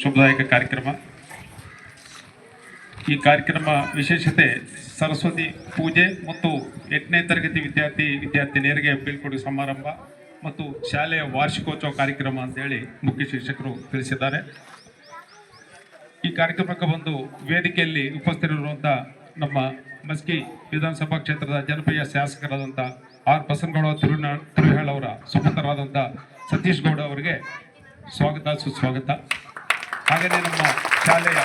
ಶುಭದಾಯಕ ಕಾರ್ಯಕ್ರಮ. ಈ ಕಾರ್ಯಕ್ರಮ ವಿಶೇಷತೆ ಸರಸ್ವತಿ ಪೂಜೆ ಮತ್ತು 8ನೇ ತರಗತಿ ವಿದ್ಯಾರ್ಥಿನಿಯರಿಗೆ ಬೀಳ್ಕೊಡುಗೆ ಸಮಾರಂಭ ಮತ್ತು ಶಾಲೆಯ ವಾರ್ಷಿಕೋತ್ಸವ ಕಾರ್ಯಕ್ರಮ ಅಂತೇಳಿ ಮುಖ್ಯ ಶಿಕ್ಷಕರು ತಿಳಿಸಿದ್ದಾರೆ. ಈ ಕಾರ್ಯಕ್ರಮಕ್ಕೆ ಬಂದು ವೇದಿಕೆಯಲ್ಲಿ ಉಪಸ್ಥಿತರಿರುವಂಥ ನಮ್ಮ ಮಸ್ಕಿ ವಿಧಾನಸಭಾ ಕ್ಷೇತ್ರದ ಜನಪ್ರಿಯ ಶಾಸಕರಾದಂಥ ಆರ್ ಬಸನಗೌಡ ತುರುವೇಳ ಅವರ ಸುಪುತ್ರರಾದಂಥ ಸತೀಶ್ ಗೌಡ ಅವರಿಗೆ ಸ್ವಾಗತ ಸುಸ್ವಾಗತ. ಹಾಗೆಯೇ ನಮ್ಮ ಶಾಲೆಯ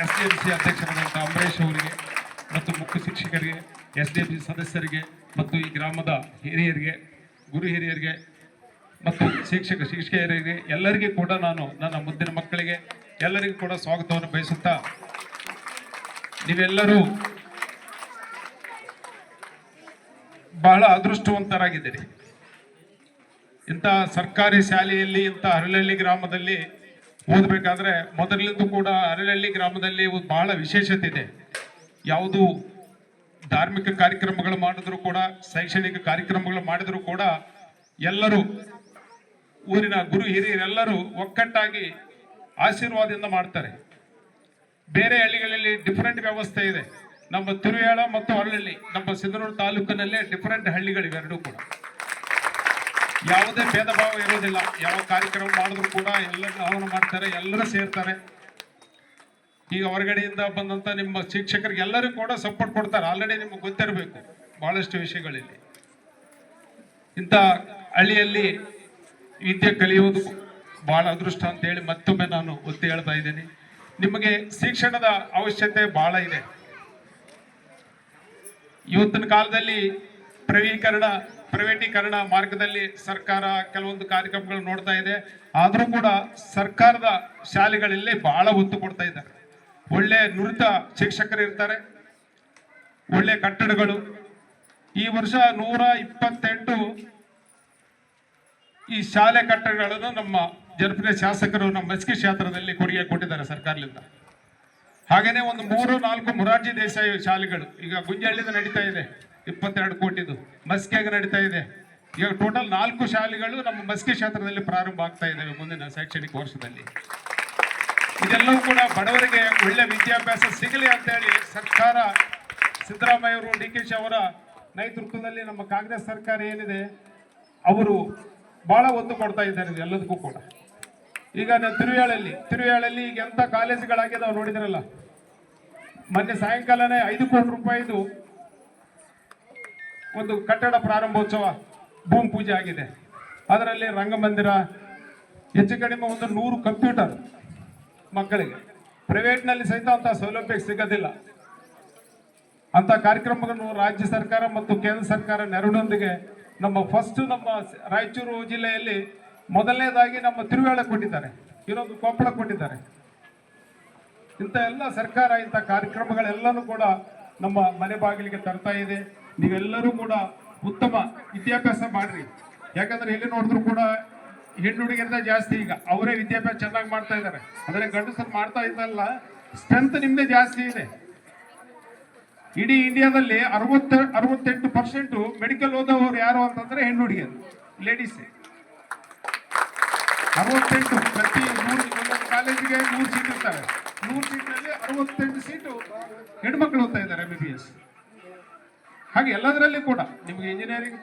SDMC ಅಧ್ಯಕ್ಷರಾದಂಥ ಅಂಬರೀಶ್ ಅವರಿಗೆ ಮತ್ತು ಮುಖ್ಯ ಶಿಕ್ಷಕರಿಗೆ, SDMC ಸದಸ್ಯರಿಗೆ ಮತ್ತು ಈ ಗ್ರಾಮದ ಹಿರಿಯರಿಗೆ, ಗುರು ಹಿರಿಯರಿಗೆ ಮತ್ತು ಶಿಕ್ಷಕಿಯರಿಗೆ ಎಲ್ಲರಿಗೂ ಕೂಡ ನಾನು ನನ್ನ ಮುದ್ದಿನ ಮಕ್ಕಳಿಗೆ ಎಲ್ಲರಿಗೂ ಕೂಡ ಸ್ವಾಗತವನ್ನು ಬಯಸುತ್ತಾ, ನೀವೆಲ್ಲರೂ ಬಹಳ ಅದೃಷ್ಟವಂತರಾಗಿದ್ದೀರಿ. ಇಂಥ ಸರ್ಕಾರಿ ಶಾಲೆಯಲ್ಲಿ ಇಂಥ ಹರಳಹಳ್ಳಿ ಗ್ರಾಮದಲ್ಲಿ ಓದಬೇಕಾದ್ರೆ ಮೊದಲಿಂದ ಕೂಡ ಹರಳಹಳ್ಳಿ ಗ್ರಾಮದಲ್ಲಿ ಬಹಳ ವಿಶೇಷತೆ ಇದೆ. ಯಾವುದು ಧಾರ್ಮಿಕ ಕಾರ್ಯಕ್ರಮಗಳು ಮಾಡಿದ್ರು ಕೂಡ, ಶೈಕ್ಷಣಿಕ ಕಾರ್ಯಕ್ರಮಗಳು ಮಾಡಿದ್ರು ಕೂಡ ಎಲ್ಲರೂ ಊರಿನ ಗುರು ಹಿರಿಯರೆಲ್ಲರೂ ಒಕ್ಕಟ್ಟಾಗಿ ಆಶೀರ್ವಾದದಿಂದ ಮಾಡ್ತಾರೆ. ಬೇರೆ ಹಳ್ಳಿಗಳಲ್ಲಿ ಡಿಫರೆಂಟ್ ವ್ಯವಸ್ಥೆ ಇದೆ. ನಮ್ಮ ತುರುವೇಳ ಮತ್ತು ಹರಳಹಳ್ಳಿ ನಮ್ಮ ಸಿಂಧನೂರು ತಾಲೂಕಿನಲ್ಲೇ ಡಿಫರೆಂಟ್ ಹಳ್ಳಿಗಳಿವೆ. ಎರಡೂ ಕೂಡ ಯಾವುದೇ ಭೇದ ಭಾವ ಇರೋದಿಲ್ಲ. ಯಾವ ಕಾರ್ಯಕ್ರಮ ಮಾಡಿದ್ರು ಕೂಡ ಎಲ್ಲರೂ ಆಹ್ವಾನ ಮಾಡ್ತಾರೆ, ಎಲ್ಲರೂ ಸೇರ್ತಾರೆ. ಈಗ ಹೊರಗಡೆಯಿಂದ ಬಂದಂತ ನಿಮ್ಮ ಶಿಕ್ಷಕರಿಗೆ ಎಲ್ಲರೂ ಕೂಡ ಸಪೋರ್ಟ್ ಕೊಡ್ತಾರೆ. ಆಲ್ರೆಡಿ ನಿಮ್ಗೆ ಗೊತ್ತಿರಬೇಕು ಬಹಳಷ್ಟು ವಿಷಯಗಳಲ್ಲಿ. ಇಂಥ ಹಳ್ಳಿಯಲ್ಲಿ ವಿದ್ಯೆ ಕಲಿಯುವುದು ಬಹಳ ಅದೃಷ್ಟ ಅಂತ ಹೇಳಿ ಮತ್ತೊಮ್ಮೆ ನಾನು ಒತ್ತಿ ಹೇಳ್ತಾ ಇದ್ದೀನಿ. ನಿಮಗೆ ಶಿಕ್ಷಣದ ಅವಶ್ಯಕತೆ ಬಹಳ ಇದೆ. ಇವತ್ತಿನ ಕಾಲದಲ್ಲಿ ಪ್ರೈವೇಟೀಕರಣ ಮಾರ್ಗದಲ್ಲಿ ಸರ್ಕಾರ ಕೆಲವೊಂದು ಕಾರ್ಯಕ್ರಮಗಳು ನೋಡ್ತಾ ಇದೆ. ಆದರೂ ಕೂಡ ಸರ್ಕಾರದ ಶಾಲೆಗಳಲ್ಲಿ ಬಹಳ ಒತ್ತು ಕೊಡ್ತಾ ಇದ್ದಾರೆ. ಒಳ್ಳೆ ನುರಿತ ಶಿಕ್ಷಕರು ಇರ್ತಾರೆ, ಒಳ್ಳೆ ಕಟ್ಟಡಗಳು. ಈ ವರ್ಷ 128 ಈ ಶಾಲೆ ಕಟ್ಟಡಗಳನ್ನು ನಮ್ಮ ಜನಪ್ರಿಯ ಶಾಸಕರು ನಮ್ಮ ಮಸ್ಕಿ ಕ್ಷೇತ್ರದಲ್ಲಿ ಕೊಡುಗೆ ಕೊಟ್ಟಿದ್ದಾರೆ ಸರ್ಕಾರದಿಂದ. ಹಾಗೇನೆ ಒಂದು 3-4 ಮೊರಾರ್ಜಿ ದೇಸಾಯಿ ಶಾಲೆಗಳು ಈಗ ಗುಂಜಹಳ್ಳಿದ ನಡೀತಾ ಇದೆ, 22 ಕೋಟಿದು. ಮಸ್ಕಿಯಾಗ ನಡೀತಾ ಇದೆ. ಈಗ ಟೋಟಲ್ 4 ಶಾಲೆಗಳು ನಮ್ಮ ಮಸ್ಕಿ ಕ್ಷೇತ್ರದಲ್ಲಿ ಪ್ರಾರಂಭ ಆಗ್ತಾ ಇದ್ದಾವೆ ಮುಂದಿನ ಶೈಕ್ಷಣಿಕ ವರ್ಷದಲ್ಲಿ. ಇದೆಲ್ಲವೂ ಕೂಡ ಬಡವರಿಗೆ ಒಳ್ಳೆ ವಿದ್ಯಾಭ್ಯಾಸ ಸಿಗಲಿ ಅಂತೇಳಿ ಸರ್ಕಾರ, ಸಿದ್ದರಾಮಯ್ಯ ಅವರು, DK ಅವರ ನೇತೃತ್ವದಲ್ಲಿ ನಮ್ಮ ಕಾಂಗ್ರೆಸ್ ಸರ್ಕಾರ ಏನಿದೆ ಅವರು ಬಹಳ ಒತ್ತು ಕೊಡ್ತಾ ಇದ್ದಾರೆ ಎಲ್ಲದಕ್ಕೂ ಕೂಡ. ಈಗ ನಾನು ತಿರುವೇಳಲ್ಲಿ ಈಗ ಎಂಥ ಕಾಲೇಜುಗಳಾಗಿದೆ ನಾವು ನೋಡಿದ್ರಲ್ಲ. ಮೊನ್ನೆ ಸಾಯಂಕಾಲನೇ 5 ಕೋಟಿ ರೂಪಾಯಿದು ಒಂದು ಕಟ್ಟಡ ಪ್ರಾರಂಭೋತ್ಸವ, ಭೂಮಿ ಪೂಜೆ ಆಗಿದೆ. ಅದರಲ್ಲಿ ರಂಗಮಂದಿರ, ಹೆಚ್ಚು ಕಡಿಮೆ ಒಂದು 100 ಕಂಪ್ಯೂಟರ್ ಮಕ್ಕಳಿಗೆ. ಪ್ರೈವೇಟ್ನಲ್ಲಿ ಸಹಿತ ಅಂತ ಸೌಲಭ್ಯ ಸಿಗೋದಿಲ್ಲ. ಅಂತ ಕಾರ್ಯಕ್ರಮಗಳನ್ನು ರಾಜ್ಯ ಸರ್ಕಾರ ಮತ್ತು ಕೇಂದ್ರ ಸರ್ಕಾರ ನೆರವಿನೊಂದಿಗೆ ನಮ್ಮ ರಾಯಚೂರು ಜಿಲ್ಲೆಯಲ್ಲಿ ಮೊದಲನೇದಾಗಿ ನಮ್ಮ ತಿರುವೇಳ ಕೊಟ್ಟಿದ್ದಾರೆ, ಇನ್ನೊಂದು ಕೊಪ್ಪಳ ಕೊಟ್ಟಿದ್ದಾರೆ. ಇಂಥ ಎಲ್ಲ ಸರ್ಕಾರ ಇಂಥ ಕಾರ್ಯಕ್ರಮಗಳೆಲ್ಲನೂ ಕೂಡ ನಮ್ಮ ಮನೆ ಬಾಗಿಲಿಗೆ ತರ್ತಾ ಇದೆ. ನೀವೆಲ್ಲರೂ ಕೂಡ ಉತ್ತಮ ವಿದ್ಯಾಭ್ಯಾಸ ಮಾಡ್ರಿ. ಯಾಕಂದ್ರೆ ಎಲ್ಲಿ ನೋಡಿದ್ರು ಕೂಡ ಹೆಣ್ಣು ಹುಡುಗಿಯರ್ದ ಜಾಸ್ತಿ. ಈಗ ಅವರೇ ವಿದ್ಯಾಭ್ಯಾಸ ಚೆನ್ನಾಗಿ ಮಾಡ್ತಾ ಇದ್ದಾರೆ. ಆದರೆ ಗಂಡಸರು ಮಾಡ್ತಾ ಇದ್ದಲ್ಲ, ಸ್ಟ್ರೆಂತ್ ನಿಮ್ದೇ ಜಾಸ್ತಿ ಇದೆ. ಇಡೀ ಇಂಡಿಯಾದಲ್ಲಿ 68% ಮೆಡಿಕಲ್ ಓದೋರು ಯಾರು ಅಂತಂದ್ರೆ ಹೆಣ್ಣು ಹುಡುಗಿಯರು, ಲೇಡೀಸ್. 68 ಪ್ರತಿ 100 ಕಾಲೇಜಿಗೆ 100 ಸೀಟ್ ಇರ್ತಾರೆ. 100 ಸೀಟ್ನಲ್ಲಿ 68 ಸೀಟು ಹೆಣ್ಮಕ್ಳು ಓದ್ತಾ ಇದ್ದಾರೆ MBBS. ಹಾಗೆ ಎಲ್ಲದರಲ್ಲಿ ಕೂಡ ನಿಮಗೆ ಇಂಜಿನಿಯರಿಂಗ್